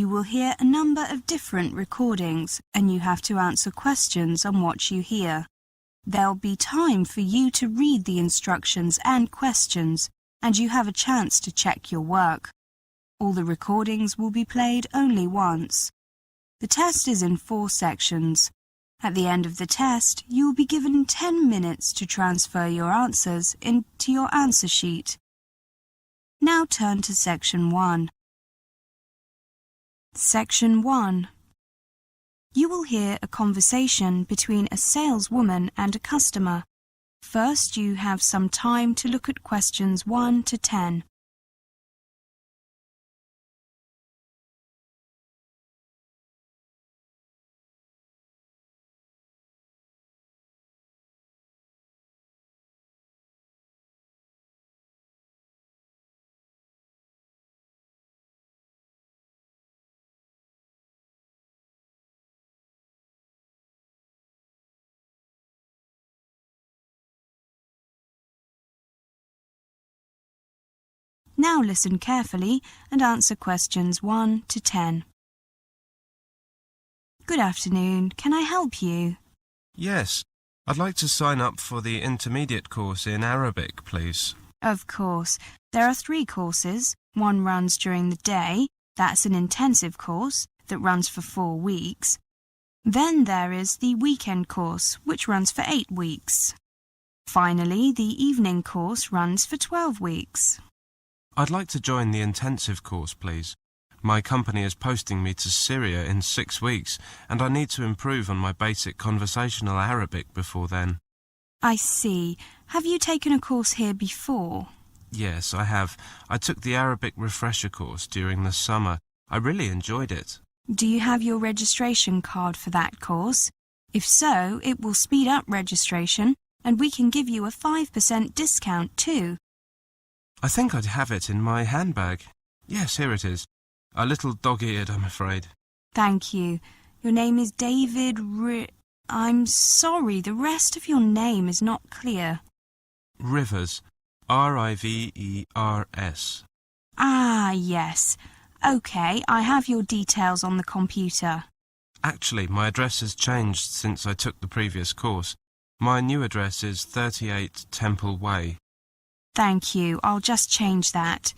will hear a number of different recordings, and you have to answer questions on what you hear. There'll be time for you to read the instructions and questions, and you have a chance to check your work. All the recordings will be played only once. The test is in 4 sections. At the end of the test, you will be given 10 minutes to transfer your answers into your answer sheet. Now turn to Section 1. Section 1. You will hear a conversation between a saleswoman and a customer. First, you have some time to look at questions 1 to 10. Now listen carefully and answer questions 1 to 10. Good afternoon. Can I help you? Yes. I'd like to sign up for the intermediate course in Arabic, please. Of course. There are 3 courses. One runs during the day. That's an intensive course that runs for 4 weeks. Then there is the weekend course, which runs for 8 weeks. Finally, the evening course runs for 12 weeks. I'd like to join the intensive course, please. My company is posting me to Syria in 6 weeks, and I need to improve on my basic conversational Arabic before then. I see. Have you taken a course here before? Yes, I have. I took the Arabic refresher course during the summer. I really enjoyed it. Do you have your registration card for that course? If so, it will speed up registration, and we can give you a 5% discount too. I think I'd have it in my handbag. Yes, here it is. A little dog-eared, I'm afraid. Thank you. Your name is David I'm sorry, the rest of your name is not clear. Rivers. Rivers. Ah, yes. OK, I have your details on the computer. Actually, my address has changed since I took the previous course. My new address is 38 Temple Way. Thank you. I'll just change that.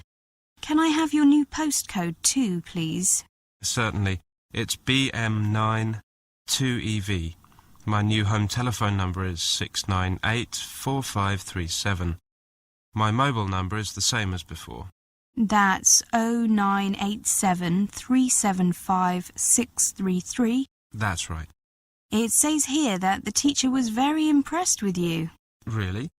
Can I have your new postcode too, please? Certainly. It's BM9 2EV. My new home telephone number is 698-4537. My mobile number is the same as before. That's 0987 375 633. That's right. It says here that the teacher was very impressed with you. Really?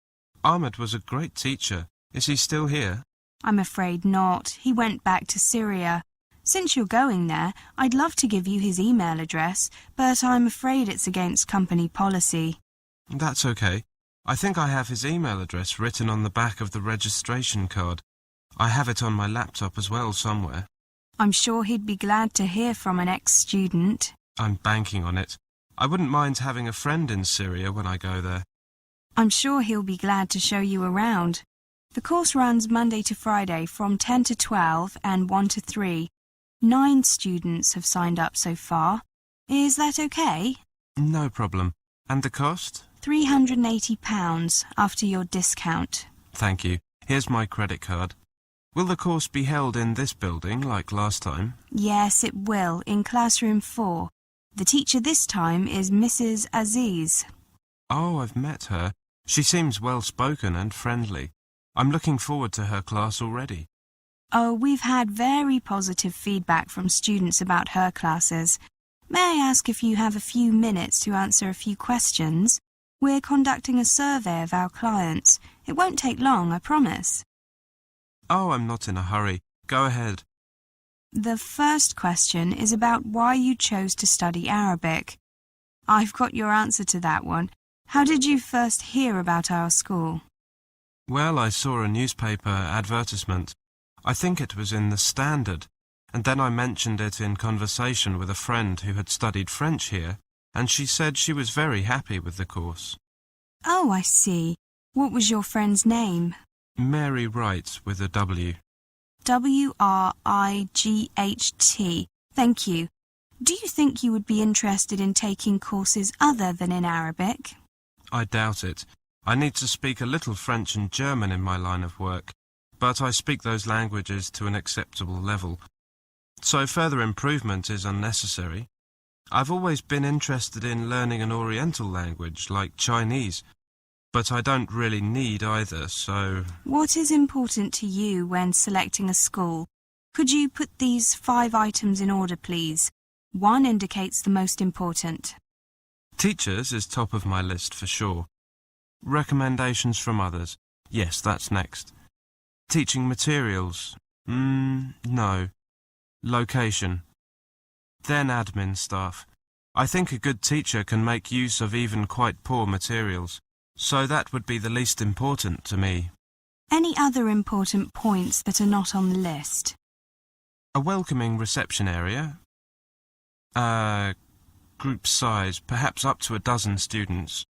Ahmed was a great teacher. Is he still here? I'm afraid not. He went back to Syria. Since you're going there, I'd love to give you his email address, but I'm afraid it's against company policy. That's okay. I think I have his email address written on the back of the registration card. I have it on my laptop as well somewhere. I'm sure he'd be glad to hear from an ex-student. I'm banking on it. I wouldn't mind having a friend in Syria when I go there. I'm sure he'll be glad to show you around. The course runs Monday to Friday from 10 to 12 and 1 to 3. 9 students have signed up so far. Is that okay? No problem. And the cost? £380 after your discount. Thank you. Here's my credit card. Will the course be held in this building like last time? Yes, it will, in classroom 4. The teacher this time is Mrs. Aziz. Oh, I've met her. She seems well-spoken and friendly. I'm looking forward to her class already. Oh, we've had very positive feedback from students about her classes. May I ask if you have a few minutes to answer a few questions? We're conducting a survey of our clients. It won't take long, I promise. Oh, I'm not in a hurry. Go ahead. The first question is about why you chose to study Arabic. I've got your answer to that one. How did you first hear about our school? Well, I saw a newspaper advertisement. I think it was in the Standard, and then I mentioned it in conversation with a friend who had studied French here, and she said she was very happy with the course. Oh, I see. What was your friend's name? Mary Wright with a W. Wright. Thank you. Do you think you would be interested in taking courses other than in Arabic? I doubt it. I need to speak a little French and German in my line of work, but I speak those languages to an acceptable level. So further improvement is unnecessary. I've always been interested in learning an Oriental language like Chinese, but I don't really need either, so... What is important to you when selecting a school? Could you put these 5 items in order, please? 1 indicates the most important. Teachers is top of my list for sure. Recommendations from others. Yes, that's next. Teaching materials. No. Location. Then admin staff. I think a good teacher can make use of even quite poor materials, so that would be the least important to me. Any other important points that are not on the list? A welcoming reception area. Group size, perhaps up to 12 students.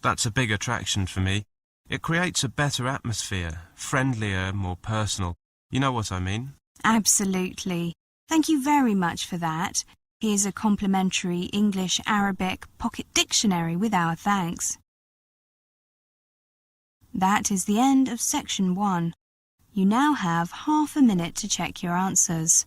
That's a big attraction for me. It creates a better atmosphere, friendlier, more personal. You know what I mean? Absolutely. Thank you very much for that. Here's a complimentary English-Arabic pocket dictionary with our thanks. That is the end of section 1. You now have half a minute to check your answers.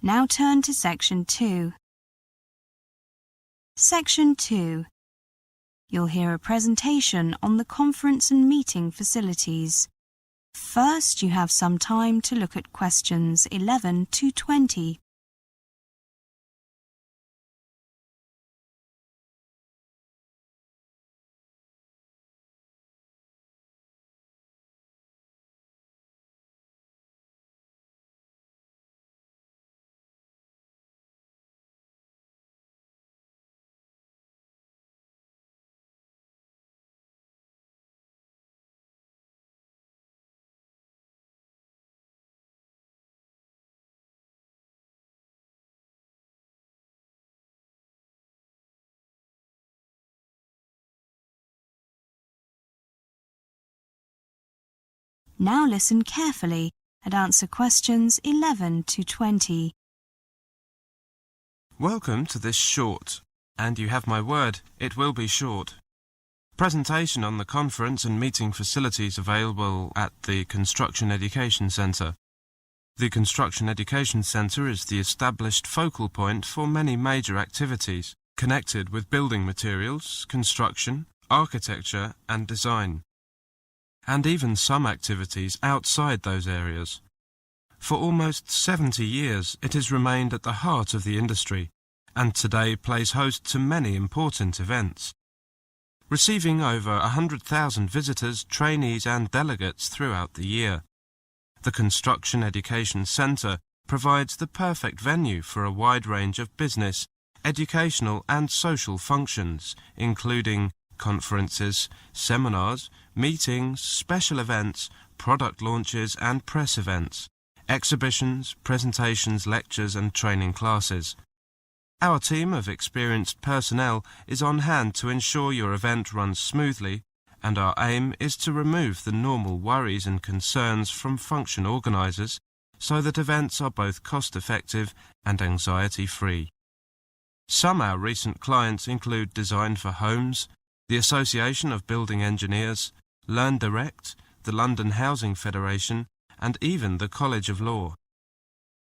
Now turn to section 2. Section 2. You'll hear a presentation on the conference and meeting facilities. First, you have some time to look at questions 11 to 20. Now listen carefully and answer questions 11 to 20. Welcome to this short, and you have my word, it will be short, presentation on the conference and meeting facilities available at the Construction Education Centre. The Construction Education Centre is the established focal point for many major activities connected with building materials, construction, architecture and design, and even some activities outside those areas. For almost 70 years, it has remained at the heart of the industry, and today plays host to many important events, receiving over 100,000 visitors, trainees and delegates throughout the year. The Construction Education Centre provides the perfect venue for a wide range of business, educational and social functions, including conferences, seminars, meetings, special events, product launches and press events, exhibitions, presentations, lectures and training classes. Our team of experienced personnel is on hand to ensure your event runs smoothly, and our aim is to remove the normal worries and concerns from function organisers so that events are both cost-effective and anxiety-free. Some of our recent clients include Design for Homes, the Association of Building Engineers, Learn Direct, the London Housing Federation, and even the College of Law.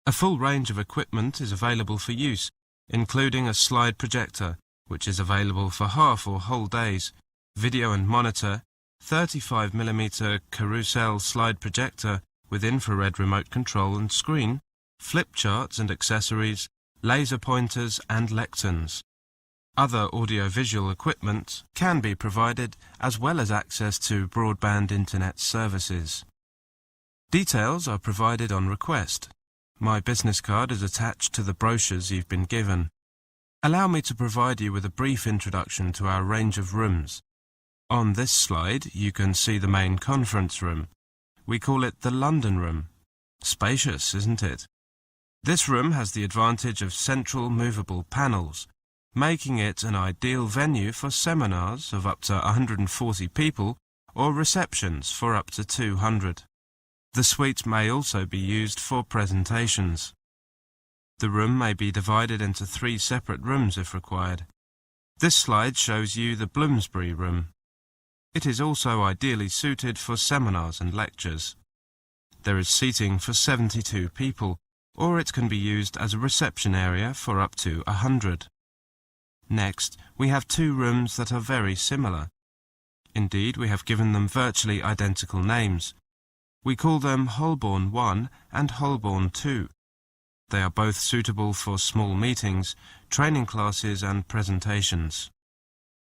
A full range of equipment is available for use, including a slide projector, which is available for half or whole days, video and monitor, 35mm carousel slide projector with infrared remote control and screen, flip charts and accessories, laser pointers and lecterns. Other audiovisual equipment can be provided, as well as access to broadband internet services. Details are provided on request. My business card is attached to the brochures you've been given. Allow me to provide you with a brief introduction to our range of rooms. On this slide, you can see the main conference room. We call it the London Room. Spacious, isn't it? This room has the advantage of central movable panels, making it an ideal venue for seminars of up to 140 people or receptions for up to 200. The suite may also be used for presentations. The room may be divided into 3 separate rooms if required. This slide shows you the Bloomsbury Room. It is also ideally suited for seminars and lectures. There is seating for 72 people, or it can be used as a reception area for up to 100. Next, we have 2 rooms that are very similar. Indeed, we have given them virtually identical names. We call them Holborn 1 and Holborn 2. They are both suitable for small meetings, training classes and presentations.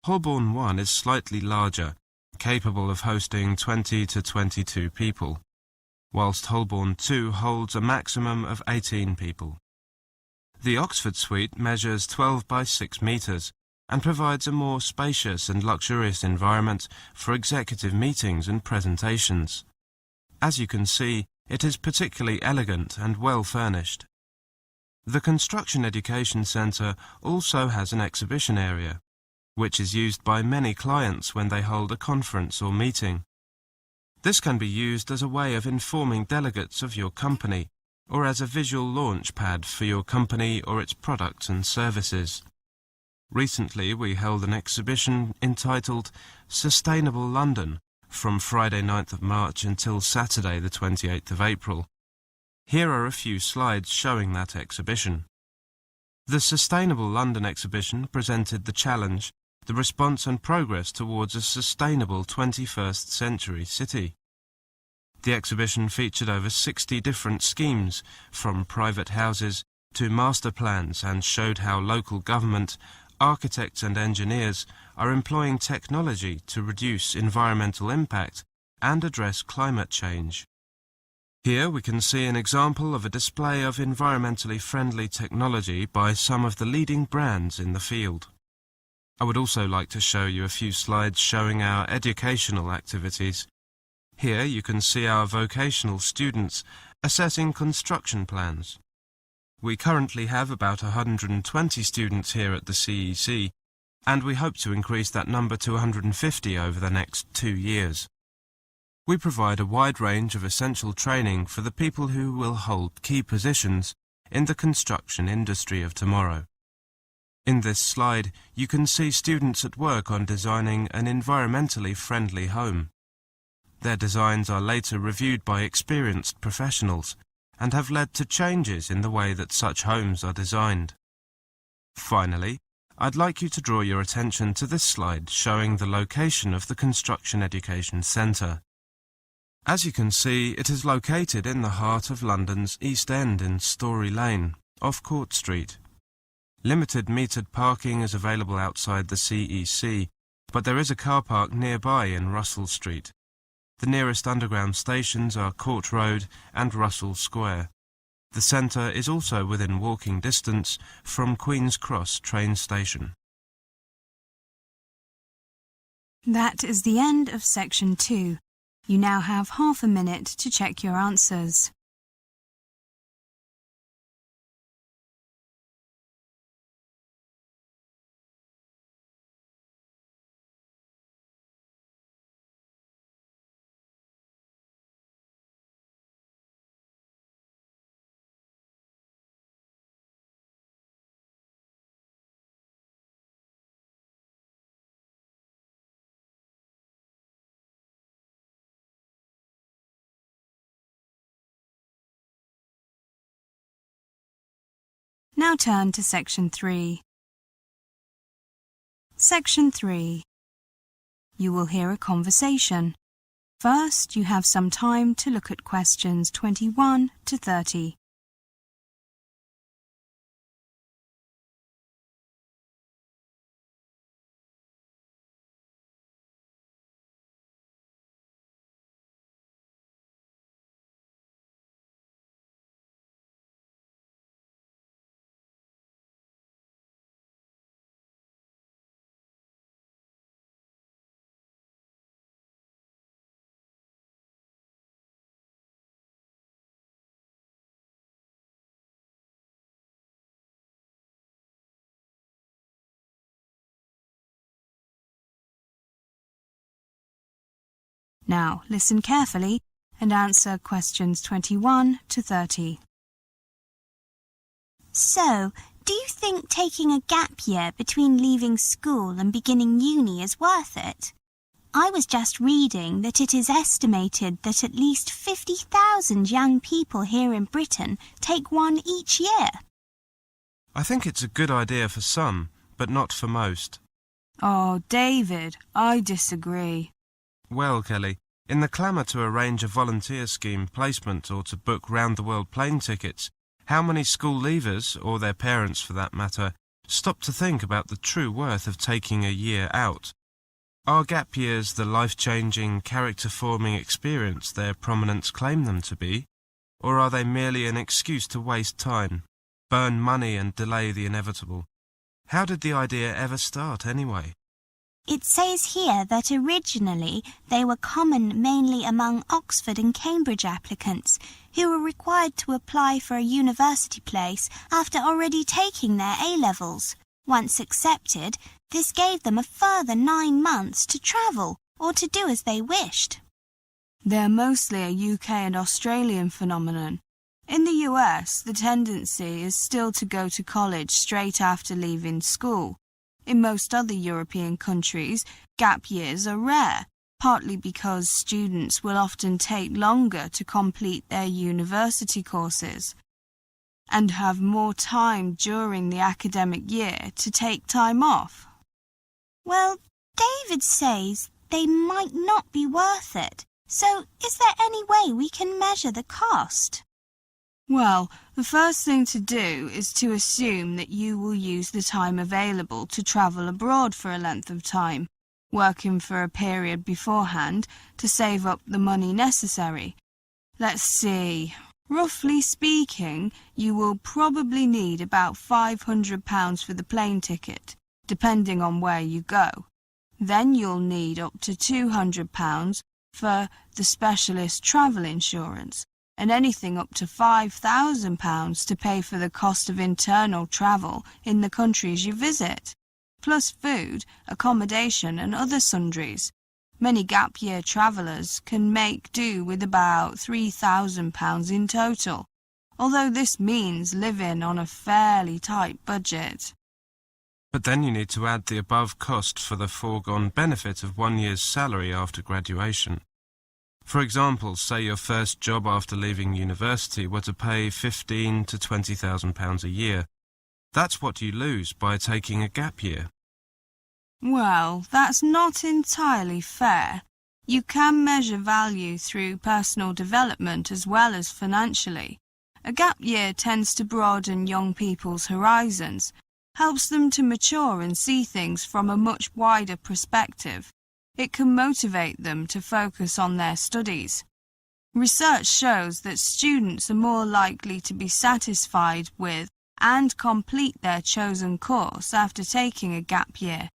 Holborn 1 is slightly larger, capable of hosting 20 to 22 people, whilst Holborn 2 holds a maximum of 18 people. The Oxford Suite measures 12 by 6 metres and provides a more spacious and luxurious environment for executive meetings and presentations. As you can see, it is particularly elegant and well furnished. The Construction Education Centre also has an exhibition area, which is used by many clients when they hold a conference or meeting. This can be used as a way of informing delegates of your company, or as a visual launch pad for your company or its products and services. Recently, we held an exhibition entitled Sustainable London from Friday 9th of March until Saturday the 28th of April. Here are a few slides showing that exhibition. The Sustainable London exhibition presented the challenge, the response and progress towards a sustainable 21st century city. The exhibition featured over 60 different schemes, from private houses to master plans, and showed how local government, architects and engineers are employing technology to reduce environmental impact and address climate change. Here we can see an example of a display of environmentally friendly technology by some of the leading brands in the field. I would also like to show you a few slides showing our educational activities. Here you can see our vocational students assessing construction plans. We currently have about 120 students here at the CEC, and we hope to increase that number to 150 over the next 2 years. We provide a wide range of essential training for the people who will hold key positions in the construction industry of tomorrow. In this slide, you can see students at work on designing an environmentally friendly home. Their designs are later reviewed by experienced professionals and have led to changes in the way that such homes are designed. Finally, I'd like you to draw your attention to this slide showing the location of the Construction Education Centre. As you can see, it is located in the heart of London's East End in Story Lane, off Court Street. Limited metered parking is available outside the CEC, but there is a car park nearby in Russell Street. The nearest underground stations are Court Road and Russell Square. The centre is also within walking distance from Queen's Cross train station. That is the end of section 2. You now have half a minute to check your answers. Now turn to section 3. Section 3. You will hear a conversation. First, you have some time to look at questions 21 to 30. Now, listen carefully and answer questions 21 to 30. So, do you think taking a gap year between leaving school and beginning uni is worth it? I was just reading that it is estimated that at least 50,000 young people here in Britain take one each year. I think it's a good idea for some, but not for most. Oh, David, I disagree. Well, Kelly, in the clamour to arrange a volunteer scheme placement or to book round-the-world plane tickets, how many school leavers, or their parents for that matter, stop to think about the true worth of taking a year out? Are gap years the life-changing, character-forming experience their prominents claim them to be, or are they merely an excuse to waste time, burn money and delay the inevitable? How did the idea ever start anyway? It says here that originally they were common mainly among Oxford and Cambridge applicants who were required to apply for a university place after already taking their A-levels. Once accepted, this gave them a further 9 months to travel or to do as they wished. They're mostly a UK and Australian phenomenon. In the US, the tendency is still to go to college straight after leaving school. In most other European countries, gap years are rare, partly because students will often take longer to complete their university courses and have more time during the academic year to take time off. Well, David says they might not be worth it. So, is there any way we can measure the cost? Well, the first thing to do is to assume that you will use the time available to travel abroad for a length of time, working for a period beforehand to save up the money necessary. Let's see. Roughly speaking, you will probably need about £500 for the plane ticket, depending on where you go. Then you'll need up to £200 for the specialist travel insurance, and anything up to £5,000 to pay for the cost of internal travel in the countries you visit, plus food, accommodation and other sundries. Many gap year travellers can make do with about £3,000 in total, although this means living on a fairly tight budget. But then you need to add the above cost for the foregone benefit of 1 year's salary after graduation. For example, say your first job after leaving university were to pay £15,000 to £20,000 a year. That's what you lose by taking a gap year. Well, that's not entirely fair. You can measure value through personal development as well as financially. A gap year tends to broaden young people's horizons, helps them to mature and see things from a much wider perspective. It can motivate them to focus on their studies. Research shows that students are more likely to be satisfied with and complete their chosen course after taking a gap year.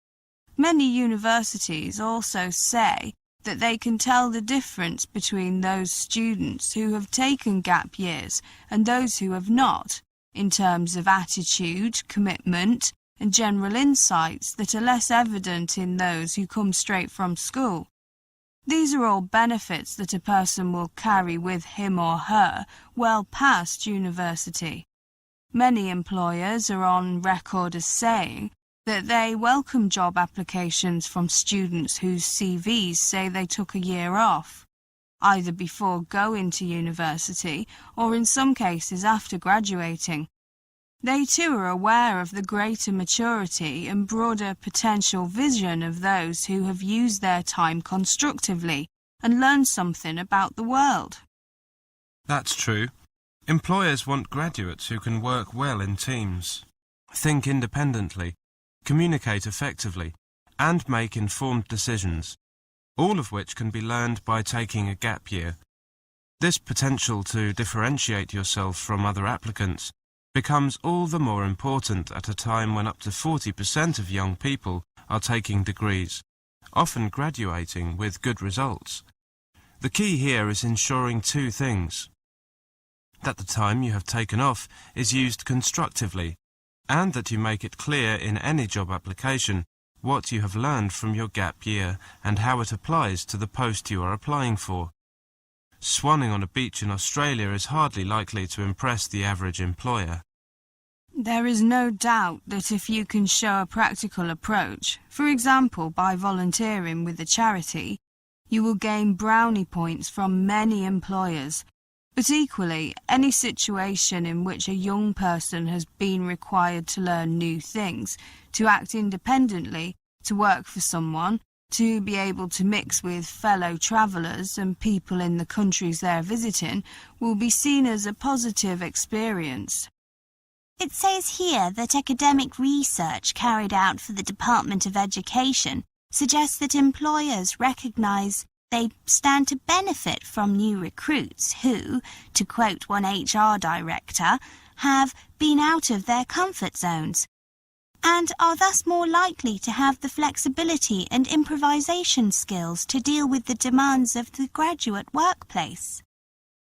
Many universities also say that they can tell the difference between those students who have taken gap years and those who have not, in terms of attitude, commitment, and general insights that are less evident in those who come straight from school. These are all benefits that a person will carry with him or her well past university. Many employers are on record as saying that they welcome job applications from students whose CVs say they took a year off, either before going to university or in some cases after graduating. They too are aware of the greater maturity and broader potential vision of those who have used their time constructively and learned something about the world. That's true. Employers want graduates who can work well in teams, think independently, communicate effectively, and make informed decisions, all of which can be learned by taking a gap year. This potential to differentiate yourself from other applicants becomes all the more important at a time when up to 40% of young people are taking degrees, often graduating with good results. The key here is ensuring two things: that the time you have taken off is used constructively, and that you make it clear in any job application what you have learned from your gap year and how it applies to the post you are applying for. Swanning on a beach in Australia is hardly likely to impress the average employer. There is no doubt that if you can show a practical approach, for example by volunteering with a charity, you will gain brownie points from many employers. But equally, any situation in which a young person has been required to learn new things, to act independently, to work for someone, to be able to mix with fellow travellers and people in the countries they're visiting, will be seen as a positive experience. It says here that academic research carried out for the Department of Education suggests that employers recognise they stand to benefit from new recruits who, to quote one HR director, have been out of their comfort zones and are thus more likely to have the flexibility and improvisation skills to deal with the demands of the graduate workplace.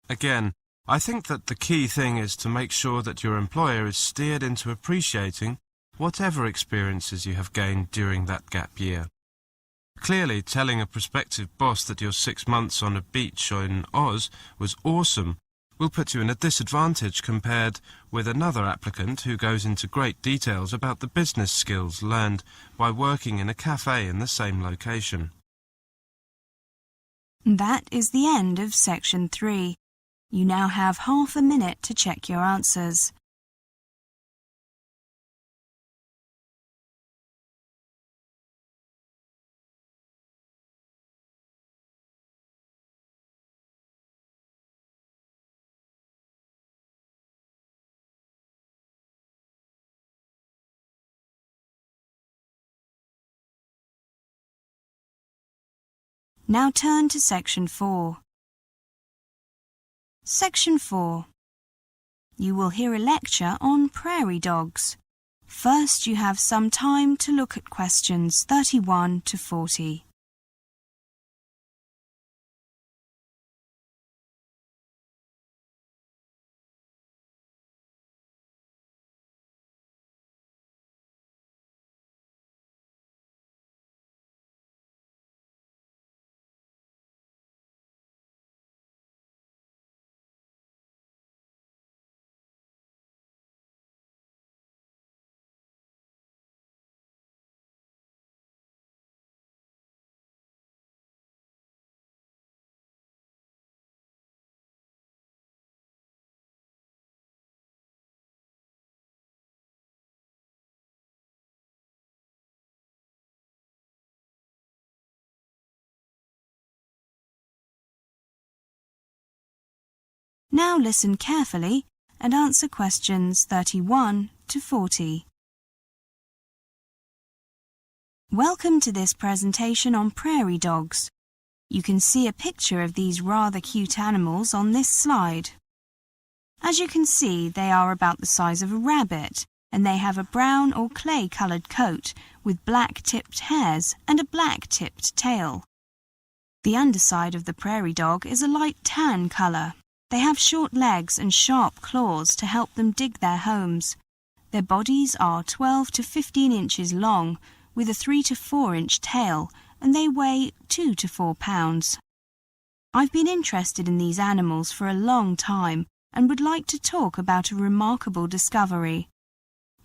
Again, I think that the key thing is to make sure that your employer is steered into appreciating whatever experiences you have gained during that gap year. Clearly, telling a prospective boss that your 6 months on a beach in Oz was awesome will put you in a disadvantage compared with another applicant who goes into great details about the business skills learned by working in a cafe in the same location. That is the end of section 3. You now have half a minute to check your answers. Now turn to section 4. Section 4. You will hear a lecture on prairie dogs. First, you have some time to look at questions 31 to 40. Now listen carefully and answer questions 31 to 40. Welcome to this presentation on prairie dogs. You can see a picture of these rather cute animals on this slide. As you can see, they are about the size of a rabbit, and they have a brown or clay-coloured coat with black-tipped hairs and a black-tipped tail. The underside of the prairie dog is a light tan colour. They have short legs and sharp claws to help them dig their homes. Their bodies are 12 to 15 inches long, with a 3 to 4 inch tail, and they weigh 2 to 4 pounds. I've been interested in these animals for a long time and would like to talk about a remarkable discovery.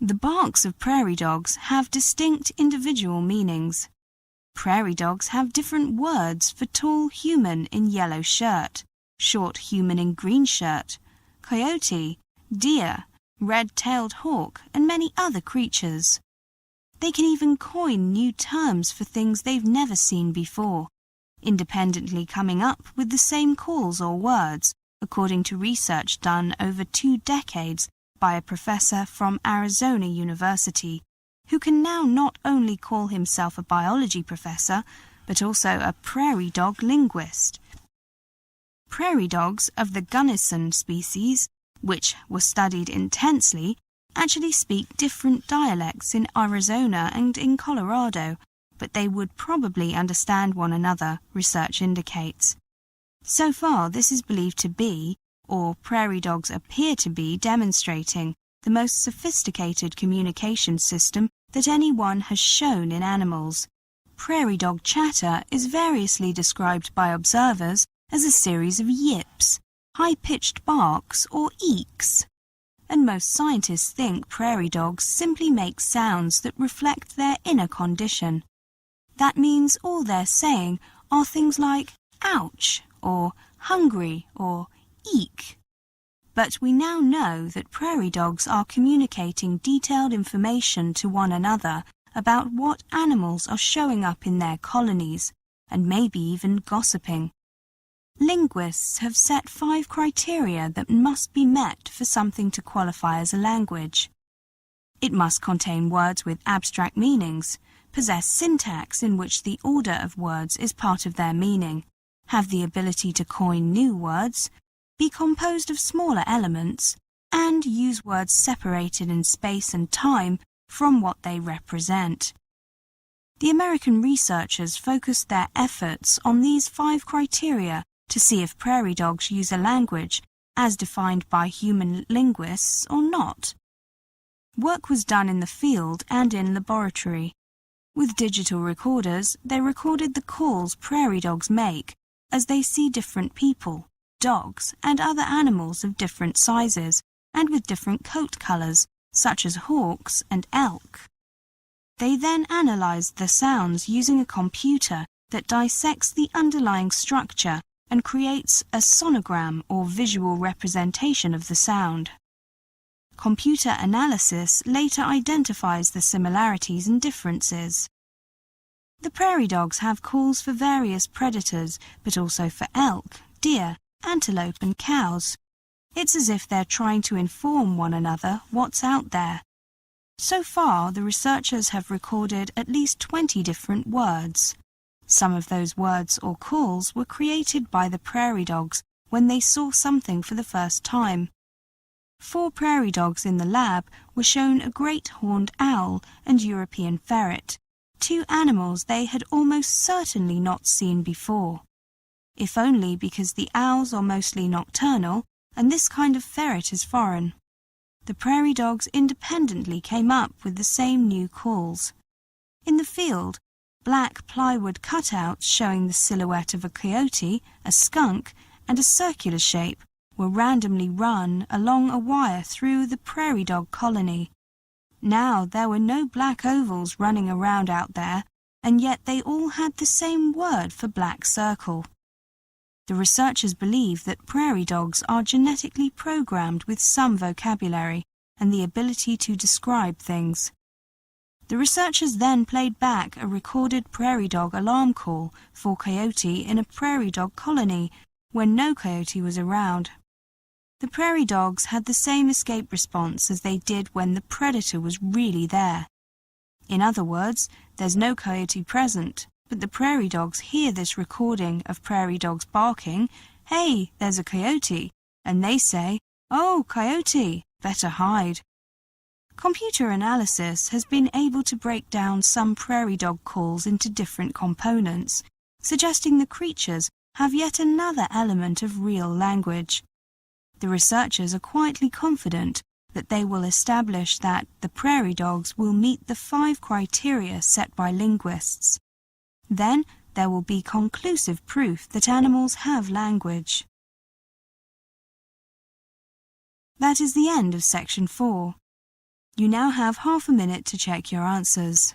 The barks of prairie dogs have distinct individual meanings. Prairie dogs have different words for tall human in yellow shirt, short human in green shirt, coyote, deer, red-tailed hawk, and many other creatures. They can even coin new terms for things they've never seen before, independently coming up with the same calls or words, according to research done over 2 decades by a professor from Arizona University, who can now not only call himself a biology professor, but also a prairie dog linguist. Prairie dogs of the Gunnison species, which were studied intensely, actually speak different dialects in Arizona and in Colorado, but they would probably understand one another, research indicates. So far, this is believed to be, or prairie dogs appear to be, demonstrating the most sophisticated communication system that anyone has shown in animals. Prairie dog chatter is variously described by observers as a series of yips, high-pitched barks, or eeks. And most scientists think prairie dogs simply make sounds that reflect their inner condition. That means all they're saying are things like ouch, or hungry, or eek. But we now know that prairie dogs are communicating detailed information to one another about what animals are showing up in their colonies, and maybe even gossiping. Linguists have set 5 criteria that must be met for something to qualify as a language. It must contain words with abstract meanings, possess syntax in which the order of words is part of their meaning, have the ability to coin new words, be composed of smaller elements, and use words separated in space and time from what they represent. The American researchers focused their efforts on these 5 criteria to see if prairie dogs use a language as defined by human linguists or not. Work was done in the field and in laboratory. With digital recorders, they recorded the calls prairie dogs make as they see different people, dogs, and other animals of different sizes and with different coat colors, such as hawks and elk. They then analyzed the sounds using a computer that dissects the underlying structure and creates a sonogram or visual representation of the sound. Computer analysis later identifies the similarities and differences. The prairie dogs have calls for various predators, but also for elk, deer, antelope, and cows. It's as if they're trying to inform one another what's out there. So far, the researchers have recorded at least 20 different words. Some of those words or calls were created by the prairie dogs when they saw something for the first time. 4 prairie dogs in the lab were shown a great horned owl and European ferret, 2 animals they had almost certainly not seen before. If only because the owls are mostly nocturnal and this kind of ferret is foreign. The prairie dogs independently came up with the same new calls. In the field, black plywood cutouts showing the silhouette of a coyote, a skunk, and a circular shape were randomly run along a wire through the prairie dog colony. Now there were no black ovals running around out there, and yet they all had the same word for black circle. The researchers believe that prairie dogs are genetically programmed with some vocabulary and the ability to describe things. The researchers then played back a recorded prairie dog alarm call for coyote in a prairie dog colony when no coyote was around. The prairie dogs had the same escape response as they did when the predator was really there. In other words, there's no coyote present, but the prairie dogs hear this recording of prairie dogs barking, "Hey, there's a coyote," and they say, "Oh, coyote, better hide." Computer analysis has been able to break down some prairie dog calls into different components, suggesting the creatures have yet another element of real language. The researchers are quietly confident that they will establish that the prairie dogs will meet the 5 criteria set by linguists. Then there will be conclusive proof that animals have language. That is the end of section 4. You now have half a minute to check your answers.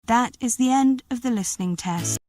That is the end of the listening test.